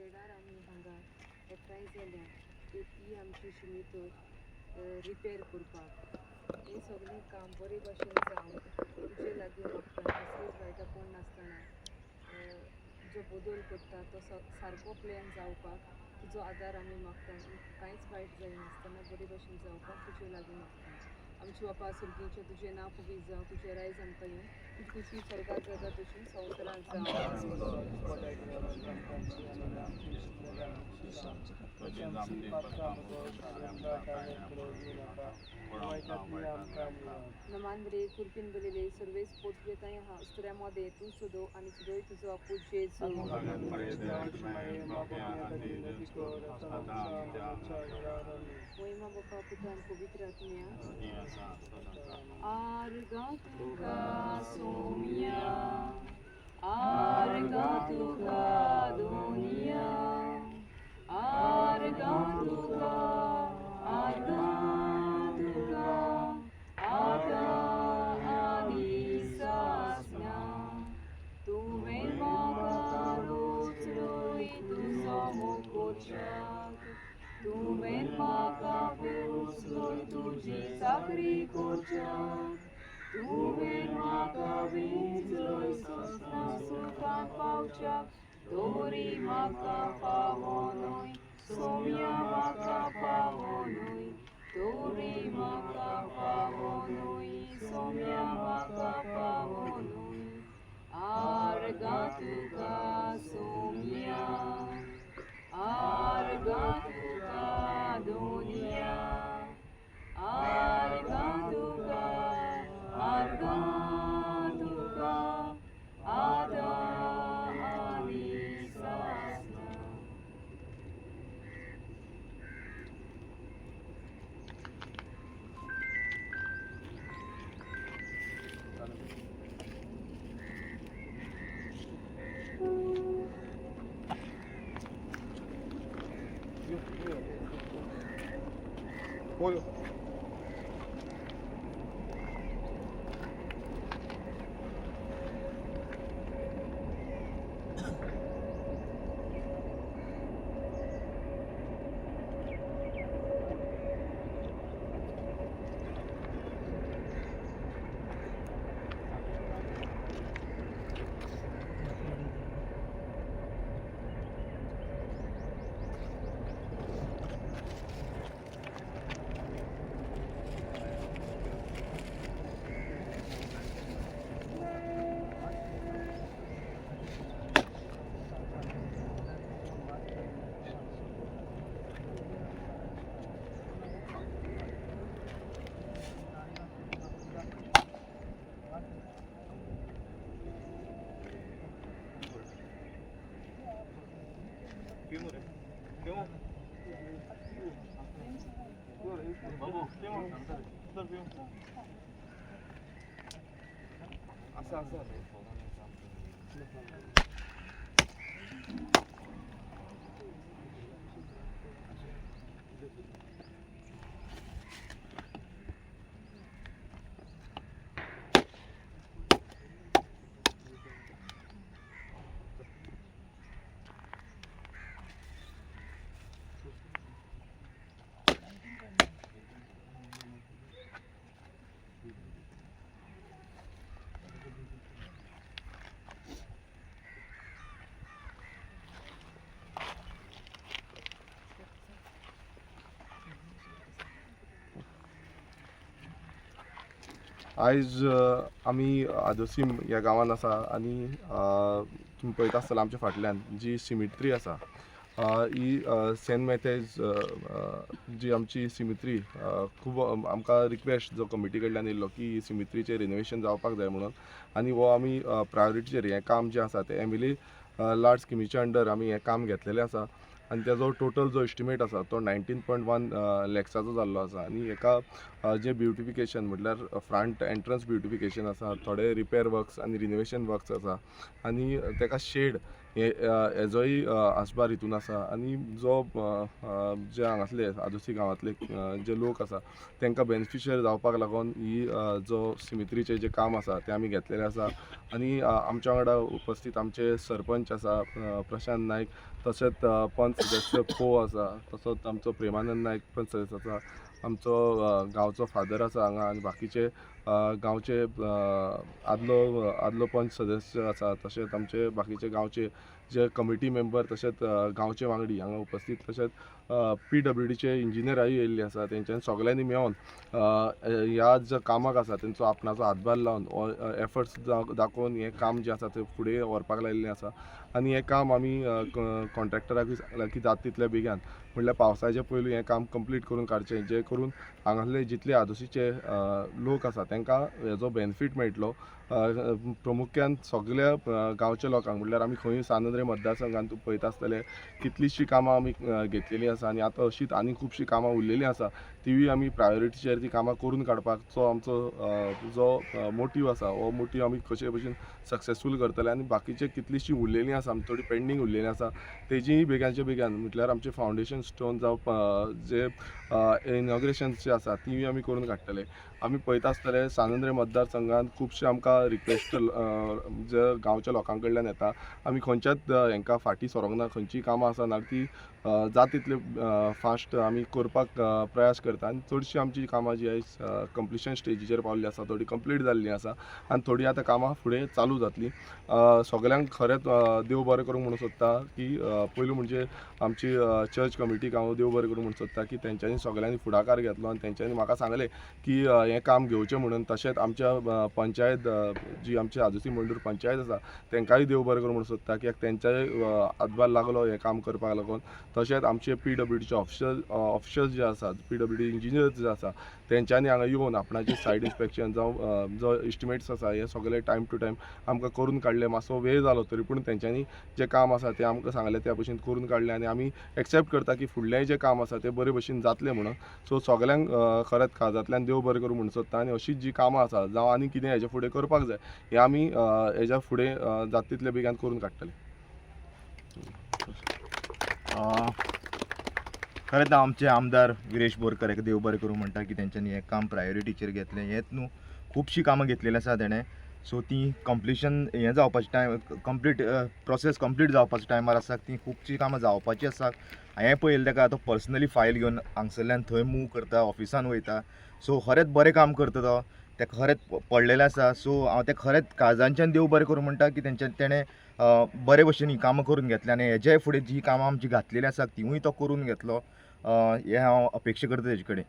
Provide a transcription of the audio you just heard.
बेडार आमी हांगा एकठांय जाल्या ती आमची शिमीत रिपेर करपाक हें सगळें काम बरे भाशेन जावन तुजे लागीं मागता कसलीच वायटापण नासतना जो बदल करता तो सारको प्लॅन जावपाक तुजो आदार आमी मागता कांयच वायट जायनासतना बरे भाशेन जावपाक तुजे लागीं मागता आमचे बापा सुर्गीचे तुजें नांव पवित्र जावं तुजें रायज आमकां येवं तुजी कुशी स्वर्गांत जाता तशी संवसारांत नमान बरे कुर्पीन बलेले सर्वेस पोचवेताय हा स्त्र्यामध्ये तू सुदो आणि सुदोय तुझो आपू जेजू महिमा बापा पुता आणि पवित्र आत्म्या Argatuka somia, Argatuka dunia, Argatuka, Argatuka, Ata adisasna, Tu vermaka lustrui tu samokochak, Tu vermaka lustrui tuji sakri kochak, Tu vermaka lustrui sosna sukan pauchak, Tori maka pamonoi, somia maka pamonoi, Tori maka pamonoi, somia maka pamonoi, Argatuka somia, Argatuka dunia, Argatuka, Argatuka, Ada adisasna. Pollo. आयज आमी आदोसीम ह्या गांवांत आसा आनी तुमी पळयता आसतले आमच्या फाटल्यान जी सिमिट्री आसा ही सेंट मॅथ्यूज जी आमची सिमिट्री खूब आमकां रिक्वेस्ट जो कमिटी कडल्यान येयल्लो की ही सिमिट्रीचें रिनोवेशन जावपाक जाय म्हणून आनी हो आमी प्रायोरिटीचेर हें काम जें आसा तें एमिली लार्ज स्किमीच्या अंडर आमी हें काम घेतलेलें आसा आनी तेजो टोटल जो एस्टिमेट आसा तो 19.1 लॅक्साचो जाल्लो आसा आनी हेका जे ब्युटिफिकेशन म्हटल्यार फ्रंट एंट्रन्स ब्युटिफिकेशन आसा थोडे रिपेर वर्क्स आनी रिनोवेशन वर्क्स आसा आनी तेका शेड हेजोय आस्पार हितून आसा आनी जो जे हांगासले आदोसी गांवांतले जे लोक आसा तांकां बेनिफिशियल जावपाक लागून ही जो सिमित्रीचें जें काम आसा तें आमी घेतलेलें आसा आनी आमच्या वांगडा उपस्थित आमचे सरपंच आसा प्रशांत नायक तशेंच पंच सदस्य पो आसा तसोच आमचो प्रेमानंद नायक पंच सदस्य आसा आमचो गांवचो फादर आसा हांगा आनी बाकीचे गांवचे आदलो पंच सदस्य आसा तशेंच आमचे बाकीचे गांवचे जे कमिटी मेंबर तशेंच गांवचे वांगडी हांगा उपस्थित तशेंच PWDचे इंजिनियराय येयल्ले आसा तेंच्यांनी सगळ्यांनी मेळोन ह्या जो कामाक आसा तेंचो आपणाचो हातभार लावन एफर्ट्स दाखोवन हें काम जें आसा तें फुडें व्हरपाक लायिल्लें आसा आनी हें काम आमी कॉन्ट्रॅक्टराकूय सांगलां की जाता तितल्या बेगीन म्हणल्यार पावसाच्या पयलीं हें काम कंप्लीट करून काडचें जें करून हांगासले जितले आदोशीचे लोक आसा तांकां हेजो बेनिफीट मेळटलो प्रामुख्यान सगळ्या गांवच्या लोकांक म्हणल्यार आमी खंय सानंद्रे मतदारसंघात तूं पळयता आसतलें कितलींशीं कामां आमी घेतलेलीं आसा आनी आतां अशींच आनी खुबशीं कामां उरलेलीं आसा तीय आमी प्रायोरिटीचेर ती कामां करून काडपाचो आमचो जो मोटीव आसा हो मोटीव आमी कशे भशेन सक्सेसफूल करतले आनी बाकीचे कितलींशीं उरलेलीं आसा आमी थोडी पेंडींग उरलेलीं आसा तेजीय बेगानचे बेगान म्हटल्यार आमचे फावंडेशन स्टोन जावं जे इनॉग्रेशन्स जे आसा तीय आमी करून काडटले आमी पळयता आसतले सानंद्रे मतदारसंघात खुबशे आमकां रिक्वेस्ट जे गांवच्या लोकां कडल्यान येता आमी खंयच्याच हांकां फाटीं सरोंक ना खंयचीय कामां आसा ना ती जाता तितले फास्ट आमी करपाक प्रयास करता आनी चडशीं आमची कामां जी आयज कंप्लिशन स्टेजीचेर पावल्ली आसा थोडी कंप्लीट जाल्लीं आसा आनी थोडी आतां कामां फुडें चालू जातलीं सगल्यांक खरेंच देव बरें करूंक म्हणून सोदता की पयलीं म्हणजे आमची चर्च कमिटी हांव देव बरें करूंक म्हणून सोदता की तेंच्यांनी सगळ्यांनी फुडाकार घेतलो आनी तेंच्यांनी म्हाका सांगलें की हें काम घेवचें म्हणून तशेंच आमच्या पंचायत जी आमची आदोसी मंडूर पंचायत आसा तेंकांय देव बरें करूंक म्हणून सोदता कित्याक तेंच्याय हातभार लागलो हें काम करपाक लागून तशेंच आमचे PWDचे ऑफिशर्स जे आसात PWD इंजिनियर्स जे आसा तेंच्यांनी हांगा येवन आपणाचें सायट इन्स्पेक्शन जावं जो इस्टिमेट्स आसा हे सगळे टायम टू टायम आमकां करून काडले मातसो वेळ जालो तरी पूण तेंच्यांनी जें काम आसा तें आमकां सांगलें त्या भशेन करून काडलें आनी आमी एक्सेप्ट करता की फुडलेंय जें काम आसा तें बरे भशेन जातलें म्हणून सो सगल्यांक खरेंच काळजांतल्यान देव बरें करूं म्हणून सोदता आनी अशीच जी कामां आसा जावं आनी कितें हेजे फुडें करपाक जाय हें आमी हेज्या फुडें जाता तितले बेगान करून काडटले खरेंच आमचे आमदार गिरीश बोरकर देव बरें करूं म्हणटा की तेंच्यांनी हें काम प्रायोरिटीचेर घेतलें हेंच न्हू खुबशीं कामां घेतलेलीं आसा तेणें सो ती कंप्लिशन हें जावपाचें टायम कंप्लीट प्रोसेस कंप्लीट जावपाच्या टायमार आसा ती खुबशीं कामां जावपाचीं आसा हांवें पळयलें तेका आतां पर्सनली फायल घेवन हांगसरल्यान थंय मूव करता ऑफिसान वयता सो खरेंच बरें काम करता तो तेका खरेंच पडलेलें आसा सो हांव तेका खरेंच काळजांच्यान देव बरें करूं म्हणटा की तेणें बरे भशेन ही कामां करून घेतली आनी हेजे फुडें जी कामां आमची घातलेली आसा तिवूय तो करून घेतलो हें हांव अपेक्षा करता तेजे कडेन